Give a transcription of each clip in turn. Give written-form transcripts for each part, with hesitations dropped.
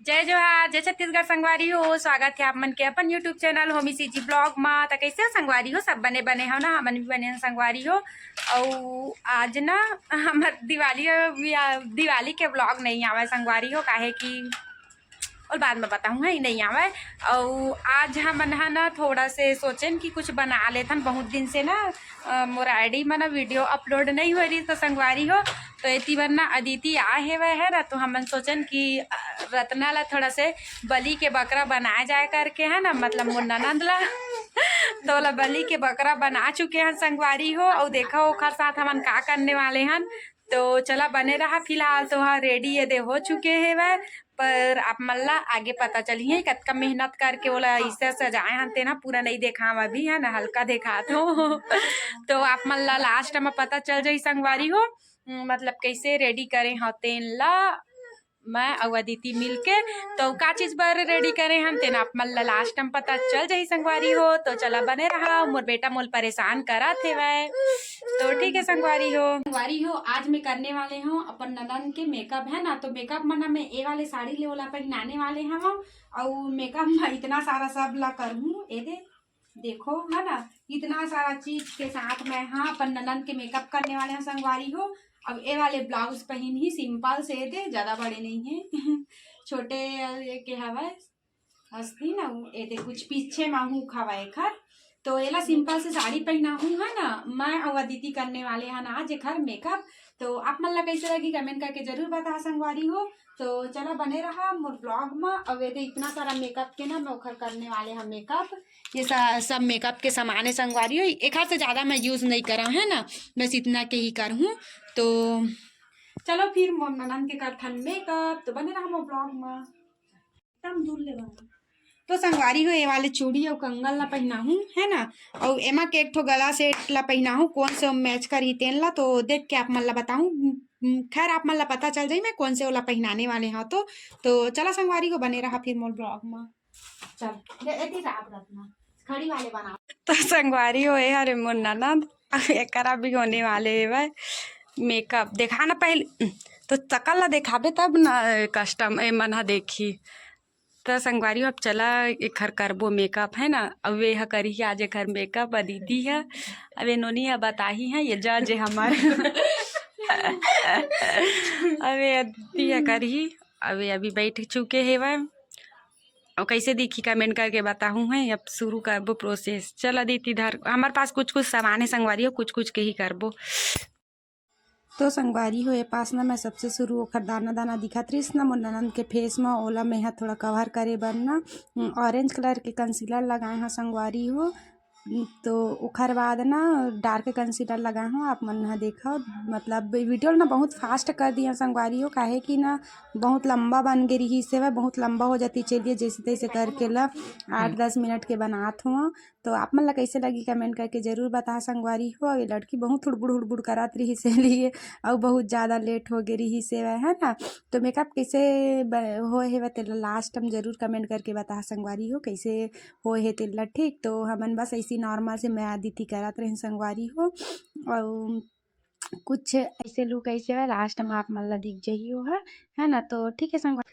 जय जोहार, जय छत्तीसगढ़ संगवारी हो। स्वागत है आप मन के अपन यूट्यूब चैनल होमी सीजी ब्लॉग में। तो कैसे हो संगवारी हो? सब बने बने हो ना? हमन भी बने हैं संगवारी हो। और आज ना हमार दिवाली के ब्लॉग नहीं आवे संगवारी हो, काहे कि और बाद में बताऊँ है नहीं आवे। और आज हमन है ना थोड़ा से सोचें कि कुछ बना लेथन। बहुत दिन से ना मोर आईडी में ना वीडियो अपलोड नहीं हो रही तो संगवारी हो। तो इतनी बार ना अदिति आए हुए है ना, तो हमन सोचन कि रत्ना ला थोड़ा से बलि के बकरा बनाया जाए करके है ना, मतलब मोर ननद ला तो ला बलि के बकरा बना चुके हैं संगवारी हो। और देखो ओखर साथ हमन का करने वाले हैं। तो चला बने रहा। फिलहाल तो हाँ रेडी ये दे हो चुके हैं वह, पर आप मल्ला आगे पता चलिए कतका मेहनत करके बोला इसे सजाए हनते ना, पूरा नहीं देखा अभी है ना, हल्का देखा तो आप मल्ला लास्ट में पता चल जाई संगवारी हो। मतलब कैसे रेडी करे होते ला मैं और अदिति मिलके। तो का चीज पर रेडी करे हम तेना आप मल्ला लास्ट में पता चल जाई संगवारी हो। तो चला बने रहा। मोर बेटा मोल परेशान करा थे वह, तो ठीक है संगवारी हो आज मैं करने वाले हूँ अपन ननन के मेकअप है ना। तो मेकअप मना मैं ए वाले साड़ी ले वाला पहनाने वाले हम। और मेकअप में इतना सारा सब ला करूँ ए दे देखो है ना, इतना सारा चीज के साथ मैं हाँ अपन ननन के मेकअप करने वाले हैं संगवारी हो। अब ये वाले ब्लाउज पहन ही सिंपल से दे, ज्यादा बड़े नहीं है छोटे के हवा हंसती ना ये दे कुछ पीछे मांगू खवा खर। तो एला सिंपल से साड़ी पहना हूँ है ना। मैं और अदिति करने वाले हैं आज घर मेकअप। तो आप मन ला कैसे लगी कमेंट करके जरूर बता संगवारी हो। तो चलो बने रहा मोर ब्लॉग में। अब ये इतना सारा मेकअप के ना मैं ओखर करने वाले हैं मेकअप। ये सब मेकअप के सामान है संगवारी हो। एक हाथ से ज्यादा मैं यूज नहीं करा है ना, बस इतना के ही कर हूँ। तो चलो फिर मोर ननन के करथन मेकअप। तो बने रहा मोर ब्लॉग में एकदम दूर ले। तो संगवारी हो ये वाले चूड़ी और कंगन ला पहना हूँ है ना। और एमा के एक ठो गला सेट ला पहना हूँ, कौन से मैच करी तेन ला तो देख के आप मन ला बताऊँ। खैर आप मन ला पता चल जाई मैं कौन से वाला पहनाने वाले हाँ। तो चला संगवारी को बने रहा फिर मोर ब्लॉग में। चल एती रात रत्ना खड़ी वाले बना। तो संगवारी हो हरे मोर ननद एकरा भी होने वाले है मेकअप देखा ना पहले। तो चकल ला देखाबे तब ना कस्टम ए मन देखी। तो संगवारी अब चला एक घर करबो मेकअप है ना। अब वे करी आज एक घर मेकअप अदिति है। अब नोनी है बताही है ये जज है हमारे अबे अदिति है करी। अबे अभी बैठ चुके हैं वह। और कैसे दिखी कमेंट करके बताऊँ है। अब शुरू करबो प्रोसेस। चल अदिति इधर हमारे पास कुछ कुछ सामान है संगवारी हो, कुछ कुछ के ही करबो। तो संगवारी हो ये पास ना मैं सबसे शुरू ओखर दाना दाना दिखत रहीस ना मोर ननद के फेस में, ओला मैं थोड़ा कवर करे बर ना ऑरेंज कलर के कंसीलर लगाए हाँ संगवारी हो। तो ओखर बाद ना डार्क कंसीलर लगाए हूँ। आप मन हा देखा मतलब वीडियो ना बहुत फास्ट कर दिया संगवारी हो, काहे कि ना बहुत लंबा बन गई रही से वह बहुत लंबा हो जाती। चलिए जैसे तैसे करके ला 8-10 मिनट के बनात हुआ। तो आप मन ला कैसे लगी कमेंट करके जरूर बता संगवारी हो। ये लड़की बहुत हुड़बुड़ हुड़बुड़ करत रही से लिए और बहुत ज़्यादा लेट हो गई रही से वह है ना। तो मेकअप कैसे हो है वह तेला लास्ट हम जरूर कमेंट करके बता संगवारी हो कैसे हो है तेला। ठीक तो हमन बस ऐसी नॉर्मल से मैं अदिति करत रही संगवारी हो। और कुछ ऐसे लुक ऐसे है लास्ट में आप मन ला दिख जाइए हो है ना। तो ठीक है संगवारी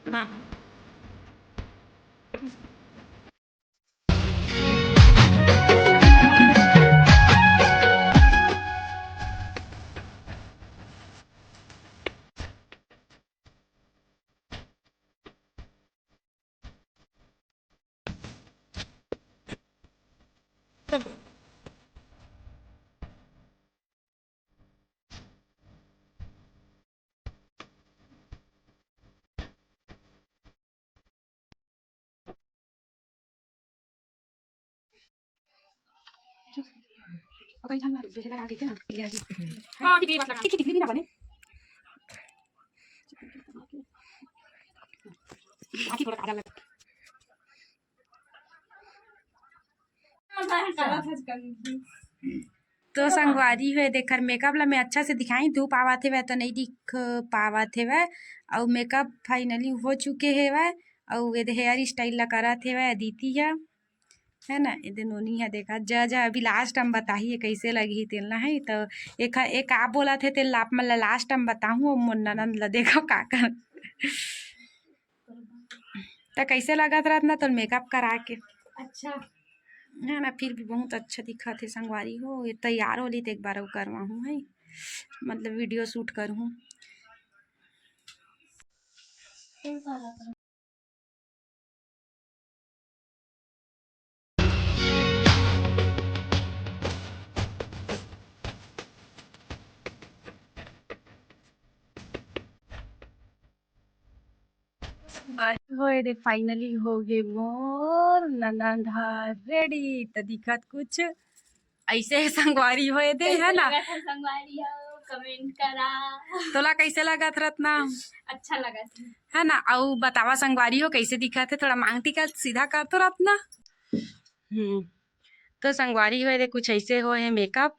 हाँ। हाँ टिकली भी ना बने आखिर थोड़ा काजल लगा। तो संगवारी हुए देखकर मेकअप ला मैं अच्छा से दिखाई धूप आवत है तो नहीं दिख पावत है और मेकअप फाइनली हो चुके है वह और ये हेयर स्टाइल ला करत है अदिति है ना ये नोनी है देखा जज अभी लास्ट हम बताइए कैसे लगी तेल ना है तो एक आप बोला थे तेल आप मतलब लास्ट हम बताऊँ मोर ननद ला देखो का कर तो कैसे लगा था ना तो मेकअप करा के अच्छा है ना फिर भी बहुत अच्छा दिखा थे संगवारी हो ये तैयार हो ली तो एक बार वो करवाऊँ है मतलब वीडियो शूट करूँ हो फाइनली हो गए मोर ननंदा रेडी तो दिखत कुछ ऐसे संगवारी होए दे है ना संगवारी हो कमेंट करा तोला कैसे लगा रत्ना अच्छा लगा है ना और बतावा संगवारी हो कैसे दिखा थे थोड़ा मांगती का सीधा कर तो रत्ना तो संगवारी होए दे कुछ ऐसे हो है मेकअप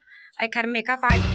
खर मेकअप आज